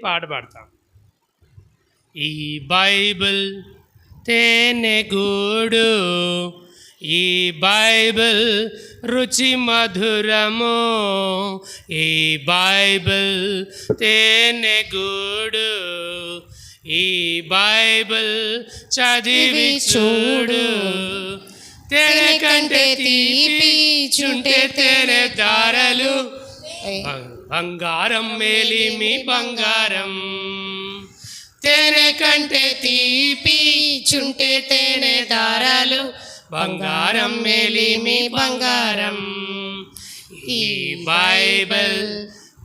పాట పాడతాం. ఈ బైబిల్ తేనెగూడు, ఈ బైబిల్ రుచి మధురము, ఈ బైబిల్ తేనెగూడు, ఈ బైబిల్ చదివి చూడు. తేనె కంటే తీపి చుంటే తేనె దారలు, బంగారం మేలిమి బంగారం. తేనె కంటే తీపి చుంటే తేనె దారాలు, బంగారం మేలిమి బంగారం. ఈ బైబిల్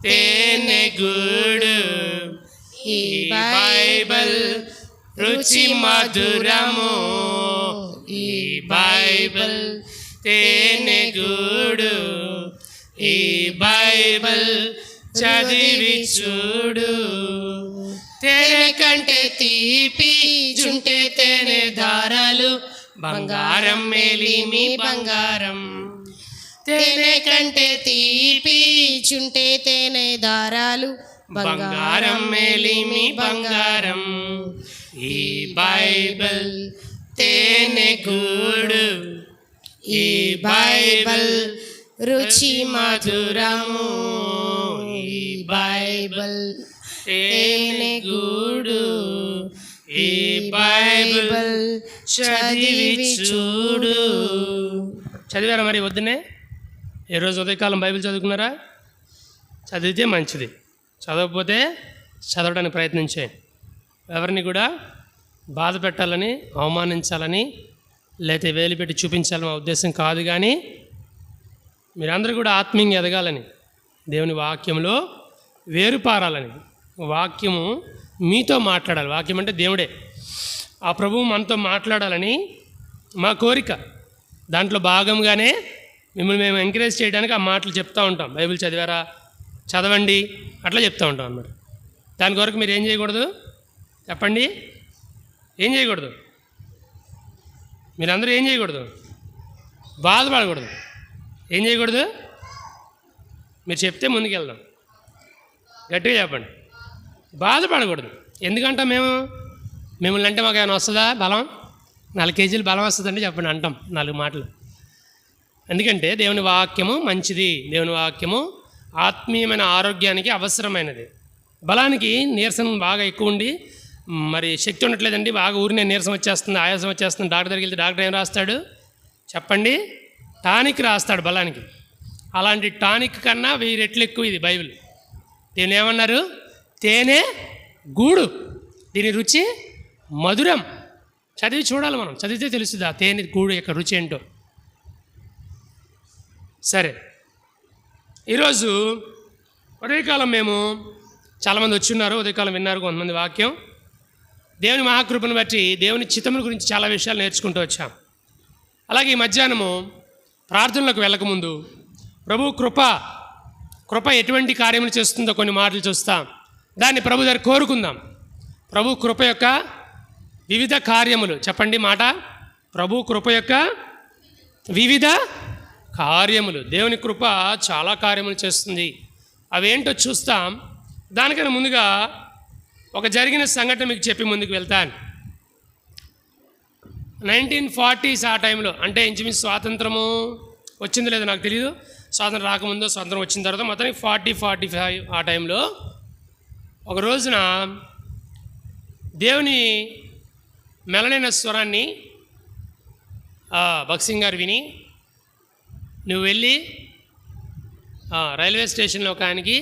తేనెగూడు, ఈ బైబిల్ రుచి మధురము, ఈ బైబిల్ తేనెగూడు, ఈ బైబిల్ చదివి చూడు. తేనె కంటే తీపి చుంటే తేనె దారాలు, బంగారం మేలిమి బంగారం. తేనె కంటే తీపి చుంటే తేనె దారాలు, బంగారం మేలిమి బంగారం. ఈ బైబిల్ తేనెగూడు, ఈ బైబిల్ రుచి మధురము, ఈ బైబిల్ తేనెగూడు, ఈ బైబిల్ చదివి చూడు. చదివారా మరి? వద్దునే ఈరోజు ఉదయకాలం బైబిల్ చదువుకున్నారా? చదివితే మంచిది, చదవకపోతే చదవడానికి ప్రయత్నించేయండి. ఎవరిని కూడా బాధ పెట్టాలని, అవమానించాలని, లేకపోతే వేలు పెట్టి చూపించాలని మా ఉద్దేశం కాదు. కానీ మీరందరూ కూడా ఆత్మీయంగా ఎదగాలని, దేవుని వాక్యంలో వేరుపారాలని, వాక్యము మీతో మాట్లాడాలి. వాక్యం అంటే దేవుడే, ఆ ప్రభువు మనతో మాట్లాడాలని మా కోరిక. దాంట్లో భాగంగానే మిమ్మల్ని మేము ఎంకరేజ్ చేయడానికి ఆ మాటలు చెప్తూ ఉంటాం. బైబిల్ చదివారా, చదవండి, అట్లా చెప్తూ ఉంటాం అన్నమాట. దాని కొరకు మీరు ఏం చేయకూడదు చెప్పండి? ఏం చేయకూడదు? మీరందరూ ఏం చేయకూడదు? బాధపడకూడదు. ఏం చేయకూడదు? మీరు చెప్తే ముందుకెళ్దాం. గట్టిగా చెప్పండి. బాధపడకూడదు. ఎందుకంటాం మేము? మిమ్మల్ని అంటే మాకు ఏమైనా వస్తుందా బలం? 4 కేజీలు బలం వస్తుందండి చెప్పండి అంటాం 4 మాటలు. ఎందుకంటే దేవుని వాక్యము మంచిది. దేవుని వాక్యము ఆత్మీయమైన ఆరోగ్యానికి అవసరమైనది. బలానికి నీరసం బాగా ఎక్కువ ఉండి మరి శక్తి ఉండట్లేదండి, బాగా ఊరినే నీరసం వచ్చేస్తుంది, ఆయాసం వచ్చేస్తుంది, డాక్టర్ దగ్గరికి వెళ్తే డాక్టర్ ఏం రాస్తాడు చెప్పండి? టానిక్ రాస్తాడు బలానికి. అలాంటి టానిక్ కన్నా 1000 రెట్లు ఎక్కువ ఇది బైబిల్. దీన్ని ఏమన్నారు? తేనె గూడు. దీని రుచి మధురం. చదివి చూడాలి మనం, చదివితే తెలుస్తుంది ఆ తేనె గూడు యొక్క రుచి ఏంటో. సరే, ఈరోజు ఉదయకాలం మేము చాలామంది వచ్చి ఉన్నారు, ఉదయకాలం విన్నారు కొంతమంది వాక్యం. దేవుని మహాకృపను బట్టి దేవుని చిత్తముల గురించి చాలా విషయాలు నేర్చుకుంటూ వచ్చాం. అలాగే ఈ మధ్యాహ్నము ప్రార్థనలకు వెళ్ళకముందు ప్రభు కృప ఎటువంటి కార్యములు చేస్తుందో కొన్ని మాటలు చూస్తాం. దాన్ని ప్రభు దగ్గర కోరుకుందాం. ప్రభు కృప యొక్క వివిధ కార్యములు చెప్పండి మాట. ప్రభు కృప యొక్క వివిధ కార్యములు. దేవుని కృప చాలా కార్యములు చేస్తుంది. అవేంటో చూస్తాం. దానికన్నా ముందుగా ఒక జరిగిన సంఘటన మీకు చెప్పి ముందుకు వెళ్తాను. 1940s ఆ టైంలో, అంటే ఇంచుమించు స్వాతంత్రము వచ్చిందో లేదో నాకు తెలియదు, స్వాతంత్రం రాకముందు స్వాతంత్రం వచ్చిన తర్వాత మొత్తానికి 40-45 ఆ టైంలో ఒక రోజున దేవుని మెలనైన స్వరాన్ని భగత్ సింగ్ గారు విని, నువ్వు వెళ్ళి రైల్వే స్టేషన్లో ఒక ఆయనకి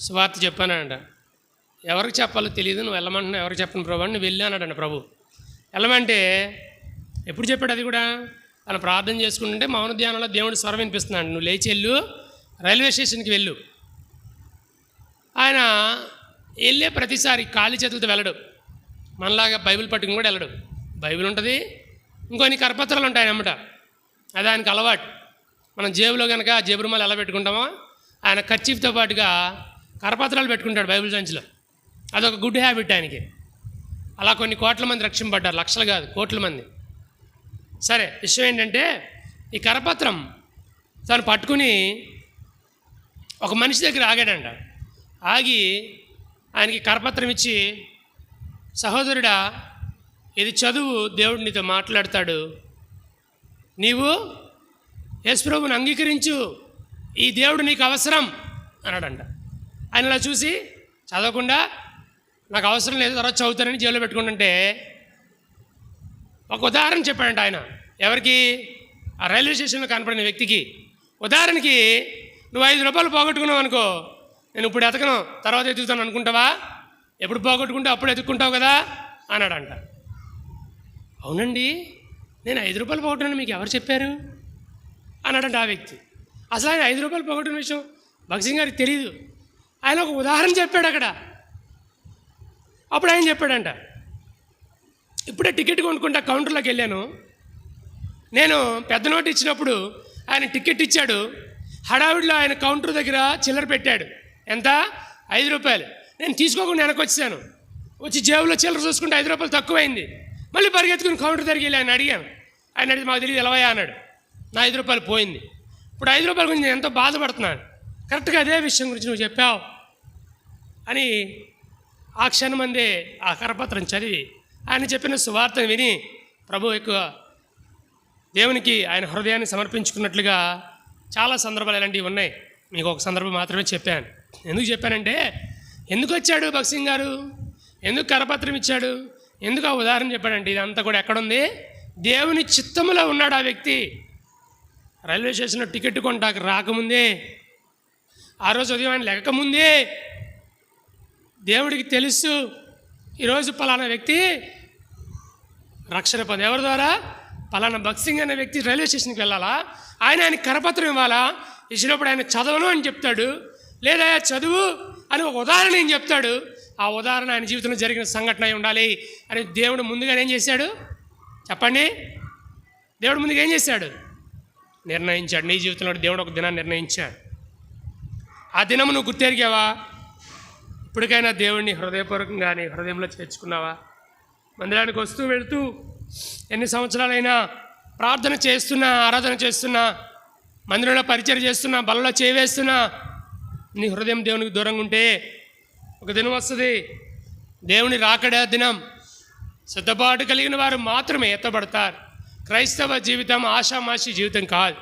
సువార్త చెప్పానంట. ఎవరికి చెప్పాలో తెలియదు, నువ్వు వెళ్ళమంటున్నావు, ఎవరికి చెప్పను ప్రభు అని నువ్వు వెళ్ళి అన్నాడంట ప్రభు. వెళ్ళమంటే ఎప్పుడు చెప్పాడు? అది కూడా తను ప్రార్థన చేసుకుంటుంటే మౌన ధ్యానంలో దేవుడి స్వరం వినిపిస్తున్నాడు, నువ్వు లేచి వెళ్ళు, రైల్వే స్టేషన్కి వెళ్ళు. ఆయన వెళ్ళే ప్రతిసారి ఖాళీ చేతులతో వెళ్ళడు, మనలాగా బైబిల్ పట్టుకుని కూడా వెళ్ళడు. బైబిల్ ఉంటుంది, ఇంకొన్ని కరపత్రాలు ఉంటాయి అన్నమాట. అది ఆయనకు అలవాటు. మనం జేబులో కనుక జేబు రుమాలు ఎలా పెట్టుకుంటామో, ఆయన కర్చీఫ్తో పాటుగా కరపత్రాలు పెట్టుకుంటాడు బైబిల్ సంచిలో. అదొక గుడ్ హ్యాబిట్ ఆయనకి. అలా కొన్ని కోట్ల మంది రక్షింపడ్డారు, లక్షలు కాదు కోట్ల మంది. సరే, విషయం ఏంటంటే ఈ కరపత్రం తను పట్టుకుని ఒక మనిషి దగ్గర ఆగాడంట. ఆగి ఆయనకి కరపత్రం ఇచ్చి, సహోదరుడా, ఇది చదువు, దేవుడు నీతో మాట్లాడతాడు, నీవు యేసుప్రభుని అంగీకరించు, ఈ దేవుడు నీకు అవసరం అన్నాడంట. ఆయన ఇలా చూసి, చదవకుండా నాకు అవసరం లేదు, తర్వాత చదువుతానని జైల్లో పెట్టుకుంటుంటే ఒక ఉదాహరణ చెప్పాడంట ఆయన. ఎవరికి? ఆ రైల్వే స్టేషన్లో కనపడిన వ్యక్తికి. ఉదాహరణకి, నువ్వు 5 రూపాయలు పోగొట్టుకున్నావు అనుకో, నేను ఇప్పుడు ఎతకను, తర్వాత ఎతుకుతాను అనుకుంటావా? ఎప్పుడు పోగొట్టుకుంటే అప్పుడు ఎత్తుక్కుంటావు కదా అన్నాడంట. అవునండి, నేను 5 రూపాయలు పోగొట్టుకున్నాను, మీకు ఎవరు చెప్పారు అన్నాడంట ఆ వ్యక్తి. అసలు ఆయన 5 రూపాయలు పోగొట్టుకున్న విషయం భగత్ సింగ్ గారికి తెలియదు. ఆయన ఒక ఉదాహరణ చెప్పాడు అక్కడ. అప్పుడు ఆయన చెప్పాడంట, ఇప్పుడే టికెట్ కొనుక్కుంటా కౌంటర్లోకి వెళ్ళాను, నేను పెద్ద నోటు ఇచ్చినప్పుడు ఆయన టికెట్ ఇచ్చాడు, హడావిడిలో ఆయన కౌంటర్ దగ్గర చిల్లర పెట్టాడు, ఎంత? 5 రూపాయలు. నేను తీసుకోకుండా వెనక్కి వచ్చాను, వచ్చి జేబులో చిల్లర చూసుకుంటే 5 రూపాయలు తక్కువైంది. మళ్ళీ పరిగెత్తుకుని కౌంటర్ దగ్గరికి వెళ్ళి ఆయన అడిగాను. ఆయన అడిగితే మాకు తెలియదు ఎలవయా అన్నాడు. నా 5 రూపాయలు పోయింది. ఇప్పుడు 5 రూపాయల గురించి నేను ఎంతో బాధపడుతున్నాను, కరెక్ట్గా అదే విషయం గురించి నువ్వు చెప్పావు అని ఆ క్షణమందే ఆ కరపత్రం చదివి ఆయన చెప్పిన సువార్తను విని ప్రభు ఎక్కువ దేవునికి ఆయన హృదయాన్ని సమర్పించుకున్నట్లుగా చాలా సందర్భాలు ఇలాంటివి ఉన్నాయి. మీకు ఒక సందర్భం మాత్రమే చెప్పాను. ఎందుకు చెప్పానంటే, ఎందుకు వచ్చాడు భగత్ సింగ్ గారు, ఎందుకు కరపత్రం ఇచ్చాడు, ఎందుకు ఆ ఉదాహరణ చెప్పాడంటే, ఇదంతా కూడా ఎక్కడుంది? దేవుని చిత్తములో ఉన్నాడు ఆ వ్యక్తి. రైల్వే స్టేషన్లో టికెట్ కొంటాక రాకముందే, ఆ రోజు ఉదయం ఆయన లేకముందే దేవుడికి తెలుసు ఈరోజు పలానా వ్యక్తి రక్షణ పొంది, ఎవరి ద్వారా? పలానా భగత్ సింగ్ అనే వ్యక్తి రైల్వే స్టేషన్కి వెళ్ళాలా, ఆయనకి కరపత్రం ఇవ్వాలా, ఇచ్చినప్పుడు ఆయన చదవను అని చెప్తాడు, లేదా చదువు అని ఒక ఉదాహరణ ఏం చెప్తాడు. ఆ ఉదాహరణ ఆయన జీవితంలో జరిగిన సంఘటన అయి ఉండాలి అని దేవుడు ముందుగా ఏం చేశాడు చెప్పండి? దేవుడు ముందుగా ఏం చేశాడు? నిర్ణయించాడు. నీ జీవితంలో దేవుడు ఒక దినాన్ని నిర్ణయించాడు. ఆ దినము నువ్వు గుర్తెరిగావా? ఇప్పటికైనా దేవుడిని హృదయపూర్వకంగా నీ హృదయంలో చేర్చుకున్నావా? మందిరానికి వస్తూ వెళుతూ ఎన్ని సంవత్సరాలైనా ప్రార్థన చేస్తున్నా, ఆరాధన చేస్తున్నా, మందిరంలో పరిచయం చేస్తున్నా, బలలో చేవేస్తున్నా, నీ హృదయం దేవునికి దూరంగా ఉంటే ఒక దినం వస్తుంది, దేవుని రాకడ దినం. సిద్ధపాటు కలిగిన వారు మాత్రమే ఎత్తబడతారు. క్రైస్తవ జీవితం ఆషామాషి జీవితం కాదు.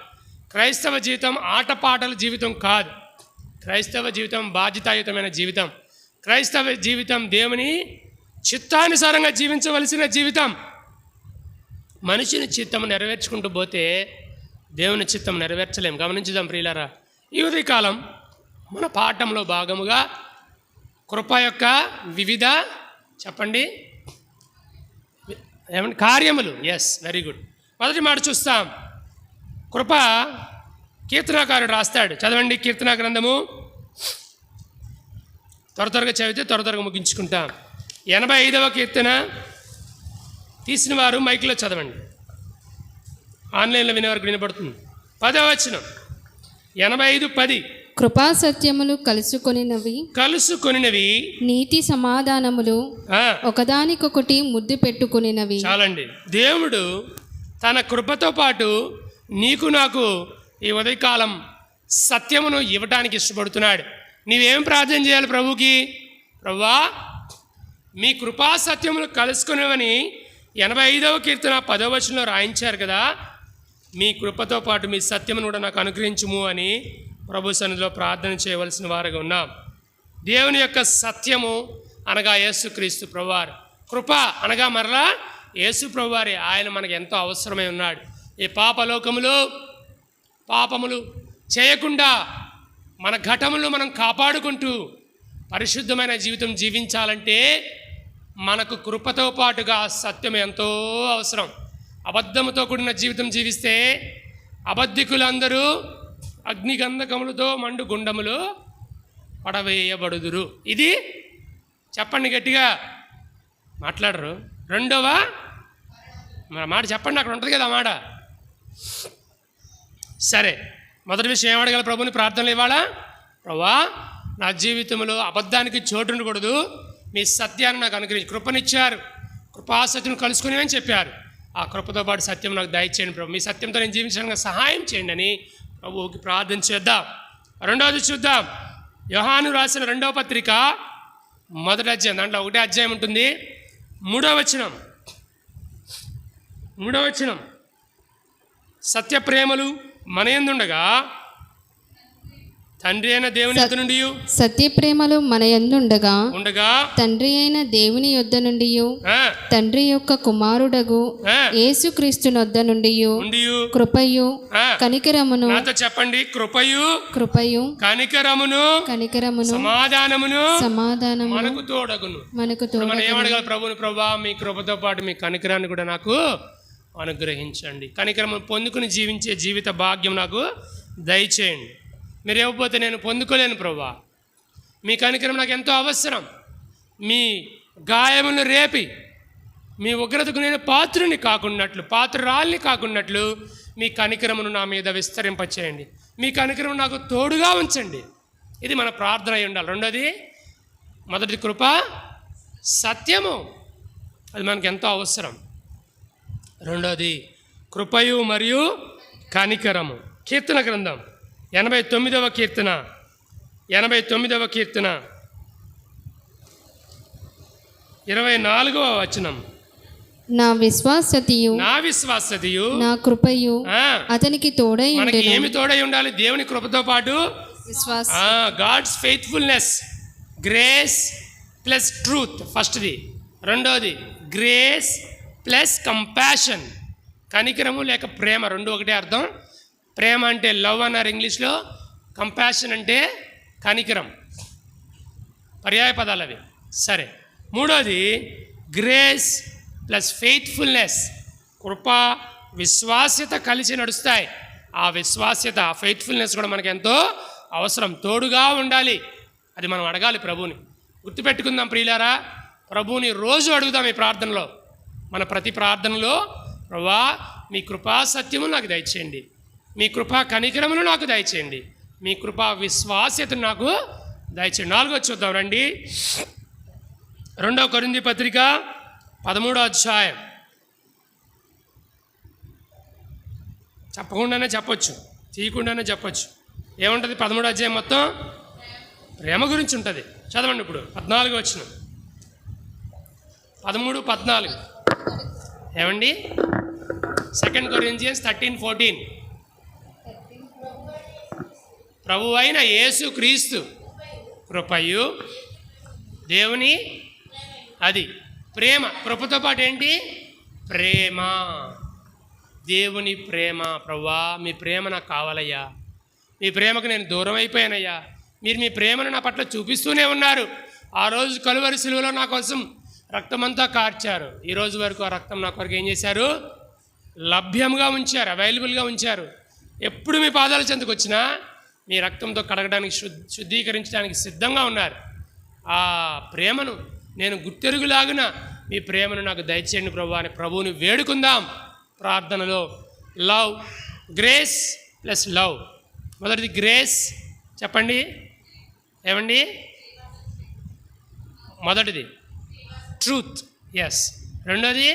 క్రైస్తవ జీవితం ఆటపాటల జీవితం కాదు. క్రైస్తవ జీవితం బాధ్యతాయుతమైన జీవితం. క్రైస్తవ జీవితం దేవుని చిత్తానుసారంగా జీవించవలసిన జీవితం. మనిషిని చిత్తం నెరవేర్చుకుంటూ పోతే దేవుని చిత్తం నెరవేర్చలేం. గమనించుదాం ప్రియులారా. ఈ ఉదయకాలం మన పాఠంలో భాగముగా కృప యొక్క వివిధ చెప్పండి ఏమంటే కార్యములు. Yes, very good. మొదటి మాట చూస్తాం. కృప కీర్తనాకారుడు రాస్తాడు. చదవండి కీర్తనా గ్రంథము. త్వరగా చదివితే త్వరగా ముగించుకుంటాం. 85వ కీర్తన. తీసిన వారు మైక్లో చదవండి, ఆన్లైన్లో వినేవారికి వినపడుతుంది. 10వ వచనం. 85:10. కృపా సత్యములు కలుసుకొనినవి నీతి సమాధానములు ఒకదానికొకటి ముద్దు పెట్టుకునినవి. చాలండి. దేవుడు తన కృపతో పాటు నీకు నాకు ఈ ఉదయకాలం సత్యమును ఇవ్వటానికి ఇష్టపడుతున్నాడు. నీవేం ప్రార్థన చేయాలి ప్రభుకి? ప్రభువా, మీ కృపా సత్యములు కలుసుకునేవని 85వ కీర్తన 10వ వచనంలో రాయించారు కదా. మీ కృపతో పాటు మీ సత్యమును కూడా నాకు అనుగ్రహించుము అని ప్రభు సన్నిధిలో ప్రార్థన చేయవలసిన వారుగా ఉన్నాం. దేవుని యొక్క సత్యము అనగా యేసుక్రీస్తు ప్రభువారు, కృప అనగా మరలా యేసు ప్రభువారే. ఆయన మనకు ఎంతో అవసరమై ఉన్నాడు. ఈ పాపలోకములో పాపములు చేయకుండా మన ఘటములు మనం కాపాడుకుంటూ పరిశుద్ధమైన జీవితం జీవించాలంటే మనకు కృపతో పాటుగా సత్యం ఎంతో అవసరం. అబద్ధముతో కూడిన జీవితం జీవిస్తే అబద్ధికులందరూ అగ్నిగంధకములతో మండు గుండములు పడవేయబడుదురు. ఇది చెప్పండి గట్టిగా, మాట్లాడరు. రెండవ మాట చెప్పండి, అక్కడ ఉంటుంది కదా మాట. సరే, మొదటి విషయం ఏమడగల ప్రభుని ప్రార్థనలు ఇవ్వాలా? ప్రభువా, నా జీవితంలో అబద్ధానికి చోటు ఉండకూడదు, మీ సత్యాన్ని నాకు అనుగ్రహించి కృపనిచ్చారు, కృపాసత్యం కలుసుకుని అని చెప్పారు. ఆ కృపతో పాటు సత్యం నాకు దయచేయండి ప్రభు, మీ సత్యంతో నేను జీవించడానికి సహాయం చేయండి అని ప్రభువుకి ప్రార్థన చేద్దాం. రెండవది చూద్దాం. యోహాను రాసిన 2వ పత్రిక మొదటి అధ్యాయం, దాంట్లో ఒకటే అధ్యాయం ఉంటుంది. మూడవ వచనం సత్య ప్రేమలు మన యందుండగా తండ్రి అయిన దేవుని యొద్ద నుండి సత్య ప్రేమలు మన యందుండగా తండ్రి అయిన దేవుని యొద్ద నుండి తండ్రి యొక్క కుమారుడగు యేసుక్రీస్తు నొద్ద నుండి కృపయు కనికరమును, చెప్పండి, కృపయు కనికరమును సమాధానము మనకు తోడగును. మనం ఏమడగాలి ప్రభుని? ప్రభా, మీ కృపతో పాటు మీ కనికరాన్ని కూడా నాకు అనుగ్రహించండి. కనికరము పొందుకుని జీవించే జీవిత భాగ్యం నాకు దయచేయండి. మీరు ఇవ్వకపోతే నేను పొందుకోలేను ప్రభా. మీ కనికరం నాకు ఎంతో అవసరం. మీ గాయములను రేపి మీ ఉగ్రతకు నేను పాత్రురాల్ని కాకున్నట్లు మీ కనికరమును నా మీద విస్తరింపచేయండి. మీ కనికరము నాకు తోడుగా ఉంచండి. ఇది మన ప్రార్థన అయి ఉండాలి. రెండోది, మొదటి కృప, సత్యము, అది మనకు ఎంతో అవసరం. రెండోది కృపయు మరియు కనికరము. కీర్తన గ్రంథం 89వ కీర్తన 24వ వచనం. నా విశ్వాసతయు నా కృపయు అతనికి తోడై ఉండెను. మనకి ఏమి తోడై ఉండాలి? దేవుని కృపతో పాటు విశ్వాసం. God's faithfulness, grace plus truth ఫస్ట్ది. రెండోది గ్రేస్ ప్లస్ కంపాషన్, కనికరము లేక ప్రేమ, రెండు ఒకటే అర్థం. ప్రేమ అంటే లవ్ అన్నారు ఇంగ్లీష్లో, కంపాషన్ అంటే కనికరం, పర్యాయ పదాలు అవి. సరే, మూడోది గ్రేస్ ప్లస్ ఫెయిత్ఫుల్నెస్, కృప విశ్వాస్యత కలిసి నడుస్తాయి. ఆ విశ్వాస్యత, ఆ ఫెయిత్ఫుల్నెస్ కూడా మనకు ఎంతో అవసరం, తోడుగా ఉండాలి. అది మనం అడగాలి ప్రభువుని. గుర్తుపెట్టుకుందాం ప్రియులారా, ప్రభువుని రోజు అడుగుదాం ఈ ప్రార్థనలో. మన ప్రతి ప్రార్థనలో, ప్రభువా మీ కృపా సత్యము నాకు దయచేయండి, మీ కృపా కనికరమును నాకు దయచేయండి, మీ కృపా విశ్వాస్యతను నాకు దయచేయండి. 4వ చూద్దాం రండి. 2వ కొరింథీ పత్రిక 13వ అధ్యాయం. చెప్పకుండానే చెప్పొచ్చు, తీయకుండానే చెప్పొచ్చు. ఏముంటుంది 13వ అధ్యాయం? మొత్తం ప్రేమ గురించి ఉంటుంది. చదవండి ఇప్పుడు 14వ వచనం. 13, 14 ఏమండి? 2 కొరింథియన్స్ 13:14. ప్రభు అయిన యేసు క్రీస్తు కృపయు దేవుని, అది ప్రేమ. కృపతో పాటు ఏంటి? ప్రేమ, దేవుని ప్రేమ. ప్రభువా మీ ప్రేమ నాకు కావాలయ్యా, మీ ప్రేమకు నేను దూరం అయిపోయానయ్యా. మీరు మీ ప్రేమను నా పట్ల చూపిస్తూనే ఉన్నారు. ఆ రోజు కలువరి సిలువలో నా కోసం రక్తమంతా కార్చారు. ఈరోజు వరకు ఆ రక్తం నా కొరకు ఏం చేశారు? లభ్యంగా ఉంచారు, అవైలబుల్గా ఉంచారు. ఎప్పుడు మీ పాదాల చెంతకు వచ్చినా మీ రక్తంతో కడగడానికి, శుద్ధీకరించడానికి సిద్ధంగా ఉన్నారు. ఆ ప్రేమను నేను గుర్తెరుగులాగున మీ ప్రేమను నాకు దయచేయండి ప్రభు అని ప్రభువుని వేడుకుందాం ప్రార్థనలో. Love, grace plus love. మొదటిది గ్రేస్, చెప్పండి ఏమండి? మొదటిది ట్రూత్, ఎస్. రెండోది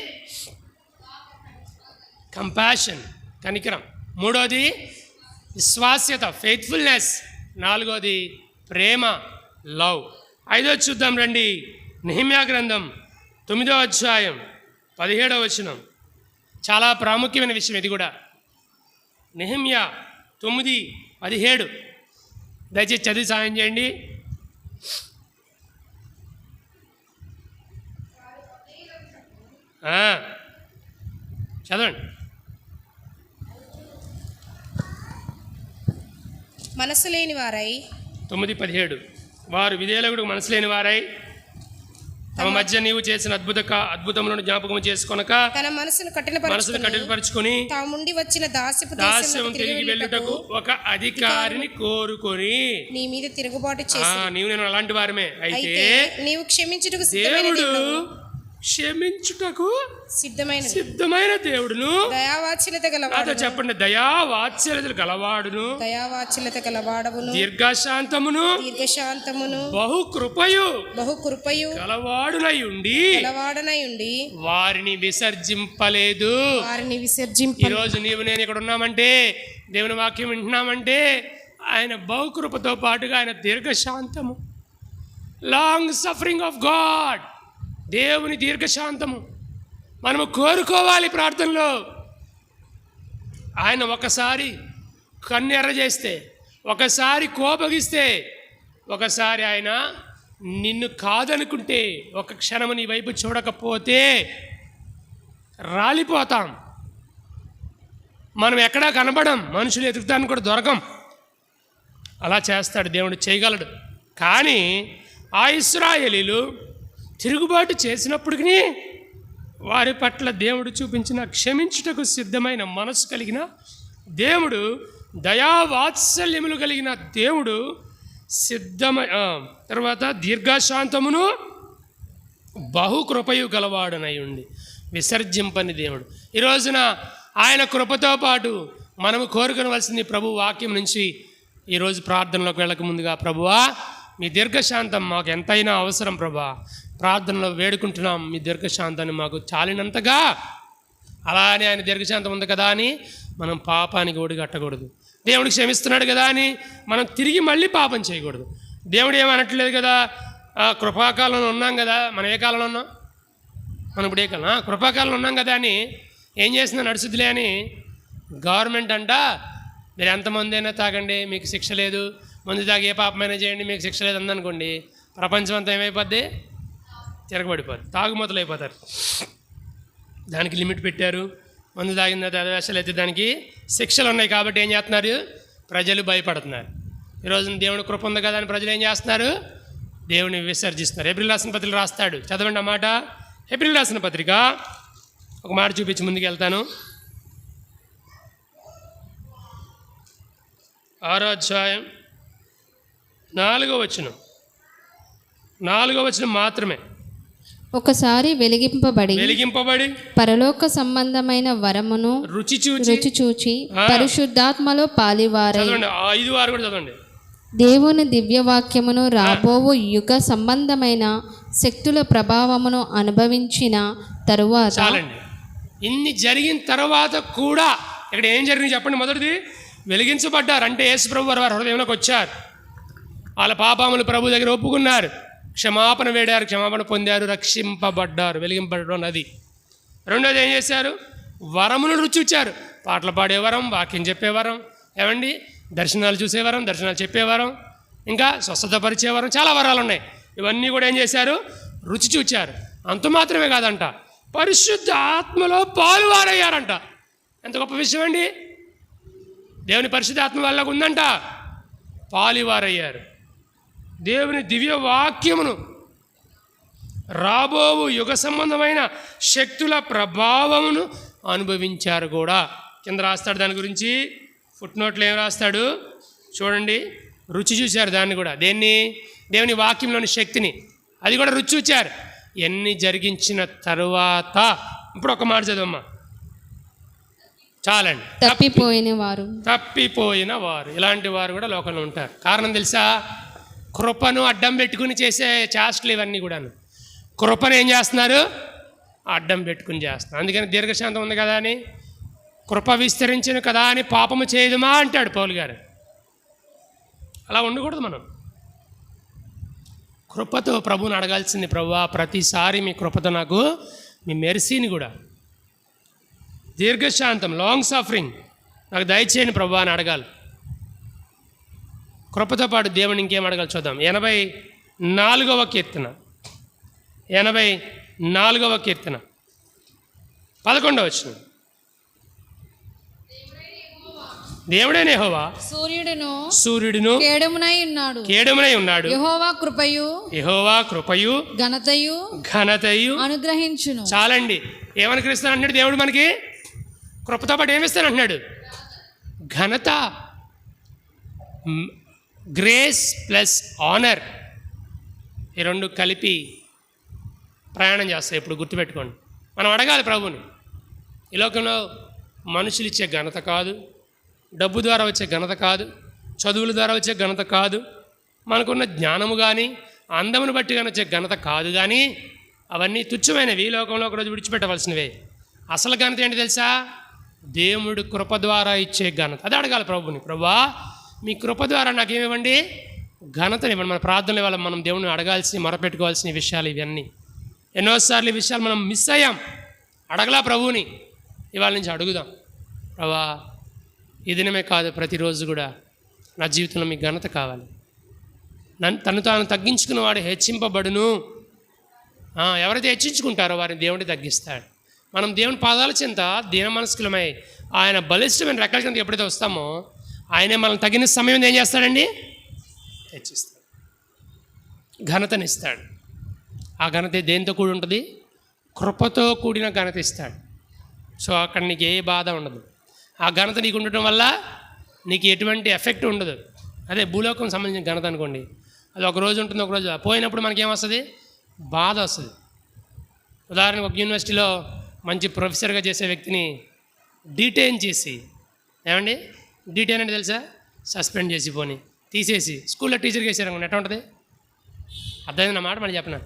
కంపాషన్, కనికరం. మూడోది విశ్వాస్యత, ఫెయిత్ఫుల్నెస్. 4వది ప్రేమ, లవ్. 5వది చూద్దాం రండి. నెహెమ్యా గ్రంథం 9వ అధ్యాయం 17వ వచనం. చాలా ప్రాముఖ్యమైన విషయం ఇది కూడా. నెహెమ్యా 9:17 దయచేసి చదివి సాయం చేయండి. చదవండి. మనసు లేని వారై 9:17 వారు విధేయులకు మనసు లేని వారై తమ మధ్య నీవు చేసిన అద్భుతములను జ్ఞాపకం చేసుకొనక తన మనసును కఠినపరుచుకొని తాముండి వచ్చిన దాస్యము తిరిగి వెళ్ళుటకు ఒక అధికారిని కోరుకొని నీ మీద తిరుగుబాటు చేసి నీవు నేను అలాంటి వారమే. అయితే నీవు క్షమించుటకు దేవుడు క్షమించుటకు సిద్ధమైన దేవుడును, దయావాత్సల్యత గలవాడు. చెప్పండి, దయావాత్సల్యతలు గలవాడును, దయావాత్సల్యత గలవాడవును, దీర్ఘశాంతమును బహుకృపయు గలవాడునై ఉండి వారిని విసర్జింపలేదు. ఈరోజు నీవు నేను ఇక్కడ ఉన్నామంటే, దేవుని వాక్యం వింటున్నామంటే ఆయన బహుకృపతో పాటుగా ఆయన దీర్ఘశాంతము లాంగ్ సఫరింగ్ ఆఫ్ గాడ్, దేవుని దీర్ఘశాంతము మనము కోరుకోవాలి ప్రార్థనలో. ఆయన ఒకసారి కన్నెర్ర చేస్తే, ఒకసారి కోపగిస్తే, ఒకసారి ఆయన నిన్ను కాదనుకుంటే, ఒక క్షణము నీ వైపు చూడకపోతే రాలిపోతాం. మనం ఎక్కడా కనబడం, మనుషులు ఎదుగుతానికి కూడా దొరకం. అలా చేస్తాడు దేవుడు, చేయగలడు. కానీ ఆ ఇశ్రాయేలీలు తిరుగుబాటు చేసినప్పటికీ వారి పట్ల దేవుడు చూపించిన క్షమించుటకు సిద్ధమైన మనసు కలిగిన దేవుడు, దయావాత్సల్యములు కలిగిన దేవుడు, తర్వాత దీర్ఘశాంతమును బహుకృపయు గలవాడనై ఉండి విసర్జింపని దేవుడు. ఈ రోజున ఆయన కృపతో పాటు మనము కోరుకొనవలసింది ప్రభు వాక్యం నుంచి ఈరోజు ప్రార్థనలోకి వెళ్ళక ముందుగా, ప్రభువా మీ దీర్ఘశాంతం మాకు ఎంతైనా అవసరం ప్రభా, ప్రార్థనలో వేడుకుంటున్నాం మీ దీర్ఘశాంతాన్ని మాకు చాలినంతగా. అలానే ఆయన దీర్ఘశాంతం ఉంది కదా అని మనం పాపానికి ఒడిగట్టకూడదు. దేవుడు క్షమిస్తున్నాడు కదా అని మనం తిరిగి మళ్ళీ పాపం చేయకూడదు. దేవుడు ఏమనట్లేదు కదా, కృపాకాలంలో ఉన్నాం కదా. మనం ఏ కాలంలో ఉన్నాం? మనం ఇప్పుడు ఏ కాలం? కృపాకాలంలో ఉన్నాం కదా అని ఏం చేసినా నడుచుద్దిలే అని గవర్నమెంట్ అంట, మీరు ఎంతమంది అయినా తాగండి మీకు శిక్ష లేదు, మందు తాగి ఏ పాపమైనా చేయండి మీకు శిక్ష లేదు అందనుకోండి, ప్రపంచం అంతా ఏమైపోద్ది? తిరగబడిపోద్ది, తాగుమతులు అయిపోతారు. దానికి లిమిట్ పెట్టారు. మందు తాగిన వేషాలు అయితే దానికి శిక్షలు ఉన్నాయి. కాబట్టి ఏం చేస్తున్నారు? ప్రజలు భయపడుతున్నారు. ఈరోజు దేవుని కృప ఉంది కదా అని ప్రజలు ఏం చేస్తున్నారు? దేవుని విసర్జిస్తున్నారు. ఏప్రిల్ రాసిన పత్రిక రాస్తాడు, చదవండి అన్నమాట. ఏప్రిల్ రాసిన పత్రిక ఒక మాట చూపించి ముందుకు వెళ్తాను. 6వ అధ్యాయం 4వ వచనం మాత్రమే. ఒకసారి వెలిగింపబడి పరలోక సంబంధమైన వరమును రుచి చూచి పరిశుద్ధాత్మలో పాలివారై, 5 కూడా చదవండి. దేవుని దివ్యవాక్యమును రాబోవు యుగ సంబంధమైన శక్తుల ప్రభావమును అనుభవించిన తరువాత. చాలండి. ఇన్ని జరిగిన తర్వాత కూడా ఇక్కడ ఏం జరిగింది చెప్పండి. మొదటిది వెలిగించబడ్డారు, అంటే యేసు ప్రభు వారు హృదయంలోకి వచ్చారు. వాళ్ళ పాపములు ప్రభు దగ్గర ఒప్పుకున్నారు, క్షమాపణ వేడారు, క్షమాపణ పొందారు, రక్షింపబడ్డారు, వెలిగింపబడడం అది. రెండోది ఏం చేశారు? వరమును రుచి చూచారు. పాటలు పాడే వరం, వాక్యం చెప్పే వరం, ఏమండి దర్శనాలు చూసే వరం, దర్శనాలు చెప్పే వరం, ఇంకా స్వస్థత పరిచే వరం, చాలా వరాలు ఉన్నాయి. ఇవన్నీ కూడా ఏం చేశారు? రుచి చూచారు. అంత మాత్రమే కాదంట, పరిశుద్ధ ఆత్మలో పాలువారయ్యారంట. ఎంత గొప్ప విషయం అండి! దేవుని పరిశుద్ధ ఆత్మ వాళ్ళకు ఉందంట, పాలువారయ్యారు. దేవుని దివ్య వాక్యమును రాబోవు యుగ సంబంధమైన శక్తుల ప్రభావమును అనుభవించారు కూడా. కింద రాస్తాడు దాని గురించి, ఫుట్ నోట్లో ఏం రాస్తాడు చూడండి. రుచి చూశారు దాన్ని కూడా. దేన్ని? దేవుని వాక్యంలోని శక్తిని, అది కూడా రుచి చూచారు. ఎన్ని జరిగించిన తరువాత, ఇప్పుడు ఒక మాట చదవమ్మా చాలండి. తప్పిపోయిన వారు, ఇలాంటి వారు కూడా లోకంలో ఉంటారు. కారణం తెలుసా? కృపను అడ్డం పెట్టుకుని చేసే చేష్టలు ఇవన్నీ కూడాను. కృపను ఏం చేస్తున్నారు? అడ్డం పెట్టుకుని చేస్తున్నారు. అందుకని దీర్ఘశాంతం ఉంది కదా అని, కృప విస్తరించిన కదా అని పాపము చేయదుమా అంటాడు పౌలు గారు. అలా ఉండకూడదు. మనం కృపతో ప్రభువుని అడగాల్సింది, ప్రభువా ప్రతిసారి మీ కృపతో నాకు మీ మెర్సీని కూడా, దీర్ఘశాంతం, లాంగ్ సఫరింగ్ నాకు దయచేయండి ప్రభువా అని అడగాలి. కృపతో పాటు దేవుని ఇంకేం అడగాలి చూద్దాం. 84వ కీర్తన 11వ వచనం. దేవుడైన యెహోవా సూర్యుడును కేడమునై ఉన్నాడు. యెహోవా కృపయు ఘనతయు అనుగ్రహించును. చాలండి. ఏమనుగ్రహిస్తాను అంటున్నాడు దేవుడు మనకి? కృపతో పాటు ఏమిస్తాను అంటున్నాడు? ఘనత, గ్రేస్ ప్లస్ ఆనర్, ఈ రెండు కలిపి ప్రయాణం చేస్తాయి. ఇప్పుడు గుర్తుపెట్టుకోండి. మనం అడగాలి ప్రభుని. ఈ లోకంలో మనుషులు ఇచ్చే ఘనత కాదు, డబ్బు ద్వారా వచ్చే ఘనత కాదు, చదువుల ద్వారా వచ్చే ఘనత కాదు, మనకున్న జ్ఞానము కానీ అందమును బట్టి కానీ వచ్చే ఘనత కాదు. కానీ అవన్నీ తుచ్చమైనవి, ఈ లోకంలో ఒకరోజు విడిచిపెట్టవలసినవే. అసలు ఘనత ఏంటి తెలుసా? దేవుడు కృప ద్వారా ఇచ్చే ఘనత. అది అడగాలి ప్రభుని. ప్రభువా మీ కృప ద్వారా నాకేమివ్వండి? ఘనతని మన ప్రార్థనల వల్ల మనం దేవుని అడగాల్సిన మొరపెట్టుకోవాల్సిన విషయాలు ఇవన్నీ. ఎన్నోసార్లు ఈ విషయాలు మనం మిస్ అయ్యాం, అడగలా ప్రభువుని. ఇవాళ నుంచి అడుగుదాం, ప్రభా ఈ దినమే కాదు ప్రతిరోజు కూడా నా జీవితంలో మీ ఘనత కావాలి. తను తాను తగ్గించుకున్నవాడు హెచ్చింపబడును. ఎవరైతే హెచ్చించుకుంటారో వారిని దేవుడి తగ్గిస్తాడు. మనం దేవుని పాదాల చెంత దీన మనస్కులమై ఆయన బలిష్టమైన రెక్కల కింద ఎప్పుడైతే వస్తామో ఆయనే మనం తగిన సమయం ఏం చేస్తాడండి? హెచ్చిస్తాడు, ఘనతనిస్తాడు. ఆ ఘనత దేంతో కూడి ఉంటుంది? కృపతో కూడిన ఘనత ఇస్తాడు. సో అక్కడ నీకు ఏ బాధ ఉండదు. ఆ ఘనత నీకు ఉండటం వల్ల నీకు ఎటువంటి ఎఫెక్ట్ ఉండదు. అదే భూలోకం సంబంధించిన ఘనత అనుకోండి, అది ఒక రోజు ఉంటుంది, ఒక రోజు పోయినప్పుడు మనకేమొస్తుంది? బాధ వస్తుంది. ఉదాహరణకు ఒక యూనివర్సిటీలో మంచి ప్రొఫెసర్గా చేసే వ్యక్తిని డీటైన్ చేసి, ఏమండి డీటైన్ అంటే తెలుసా? సస్పెండ్ చేసి పోని తీసేసి స్కూల్లో టీచర్గా వేసారనుకోండి, ఎట్లా ఉంటుంది? అర్థమైంది నా మాట మనం చెప్పిన.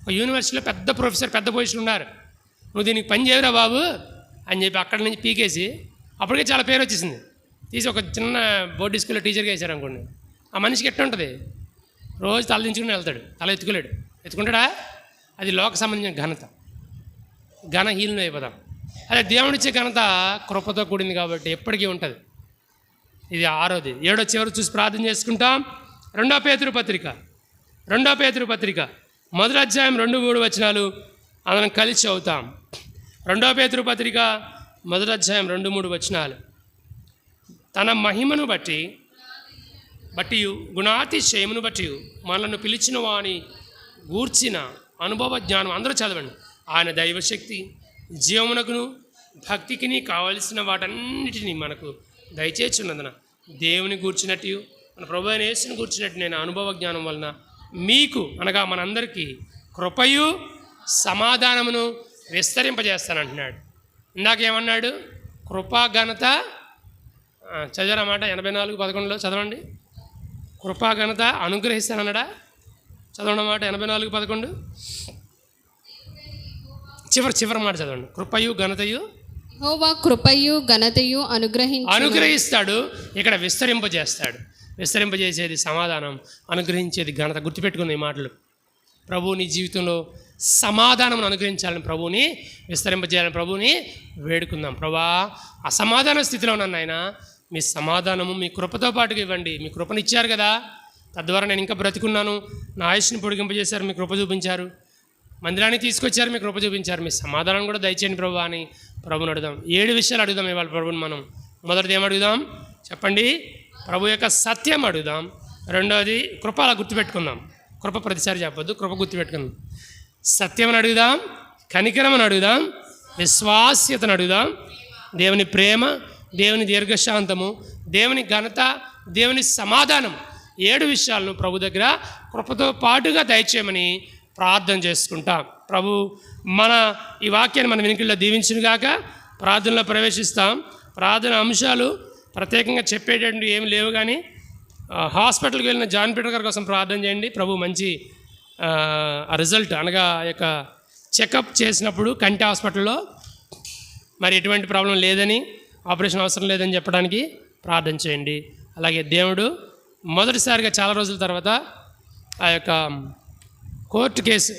ఒక యూనివర్సిటీలో పెద్ద ప్రొఫెసర్, పెద్ద పొజిషన్ ఉన్నారు, నువ్వు దీనికి పని చేయవురా బాబు అని చెప్పి అక్కడి నుంచి పీకేసి, అప్పటికే చాలా పేరు వచ్చేసింది, తీసి ఒక చిన్న బోర్డు స్కూల్లో టీచర్గా వేసారనుకోండి, ఆ మనిషికి ఎట్లా ఉంటుంది? రోజు తల దించుకుని వెళ్తాడు, తల ఎత్తుకోలేడు. ఎత్తుకుంటాడా? అది లోక సంబంధించిన ఘనత. ఘనహీనులు అయిపోతాం. అదే దేవుడిచ్చే ఘనత కృపతో కూడింది కాబట్టి ఎప్పటికీ ఉంటుంది. ఇది 6వది. 7వ చివరి చూసి ప్రార్థన చేసుకుంటాం. 2వ పేతురు పత్రిక 1వ అధ్యాయం 2-3 వచనాలు అందరం కలిసి చదువుతాం. 2వ పేతురు పత్రిక 1వ అధ్యాయం 2-3 వచనాలు. తన మహిమను బట్టి గుణాతిశయమును బట్టి మనల్ని పిలిచిన వాని గూర్చిన అనుభవ జ్ఞానం, అందరూ చదవండి. ఆయన దైవశక్తి జీవమునకును భక్తికిని కావలసిన వాటన్నిటినీ మనకు దయచేస్తున్నందున దేవుని గూర్చినట్టు, మన ప్రభు అయిన యేసుని గూర్చినట్టు నేను అనుభవ జ్ఞానం వలన మీకు అనగా మనందరికీ కృపయు సమాధానమును విస్తరింపజేస్తానంటున్నాడు. ఇందాకేమన్నాడు? కృపా ఘనత చదివారన్నమాట. 84:11 చదవండి. కృపా ఘనత అనుగ్రహిస్తానన్నాడా? చదవండి మాట 84:11 చివరి మాట చదవండి. కృపయు ఘనతయు యెహోవా కృపయు ఘనతయు అనుగ్రహిస్తాడు. ఇక్కడ విస్తరింపజేసేది సమాధానం, అనుగ్రహించేది ఘనత. గుర్తుపెట్టుకున్న ఈ మాటలు. ప్రభువు నీ జీవితంలో సమాధానం అనుగ్రహించాలని, ప్రభువుని విస్తరింపజేయాలని ప్రభువుని వేడుకుందాం. ప్రభా అసమాధాన స్థితిలో ఉన్నాను ఆయన, మీ సమాధానము మీ కృపతో పాటుగా ఇవ్వండి. మీ కృపనిచ్చారు కదా, తద్వారా నేను ఇంకా బ్రతికున్నాను. నా ఆయుష్ని పొడిగింపజేశారు, మీ కృప చూపించారు. మందిరాన్ని తీసుకొచ్చారు, మీ కృప చూపించారు. మీ సమాధానం కూడా దయచేయండి ప్రభు అని ప్రభుని అడుగుదాం. 7 విషయాలు అడుగుదాం ఇవాళ ప్రభుని మనం. మొదటిది ఏమడుగుదాం చెప్పండి? ప్రభు యొక్క సత్యం అడుగుదాం. 2వది కృప. అలా గుర్తుపెట్టుకుందాం. కృప ప్రతిసారి చెప్పొద్దు, కృప గుర్తుపెట్టుకుందాం. సత్యమని అడుగుదాం, కనికరమని అడుగుదాం, విశ్వాస్యతను అడుగుదాం, దేవుని ప్రేమ, దేవుని దీర్ఘశాంతము, దేవుని ఘనత, దేవుని సమాధానం. 7 విషయాలను ప్రభు దగ్గర కృపతో పాటుగా దయచేయమని ప్రార్థన చేసుకుంటాం. ప్రభు మన ఈ వాక్యాన్ని మన వెనుకల్లో దీవించునుగాక. ప్రార్థనలో ప్రవేశిస్తాం. ప్రార్థన అంశాలు ప్రత్యేకంగా చెప్పేటటువంటి ఏమి లేవు, కానీ హాస్పిటల్కి వెళ్ళిన జాన్ పీటర్ గారి కోసం ప్రార్థన చేయండి. ప్రభు మంచి రిజల్ట్ అనగా యొక్క చెకప్ చేసినప్పుడు కంటి హాస్పిటల్లో మరి ఎటువంటి ప్రాబ్లం లేదని, ఆపరేషన్ అవసరం లేదని చెప్పడానికి ప్రార్థన చేయండి. అలాగే దేవుడు మొదటిసారిగా చాలా రోజుల తర్వాత ఆ యొక్క కోర్టు కేసు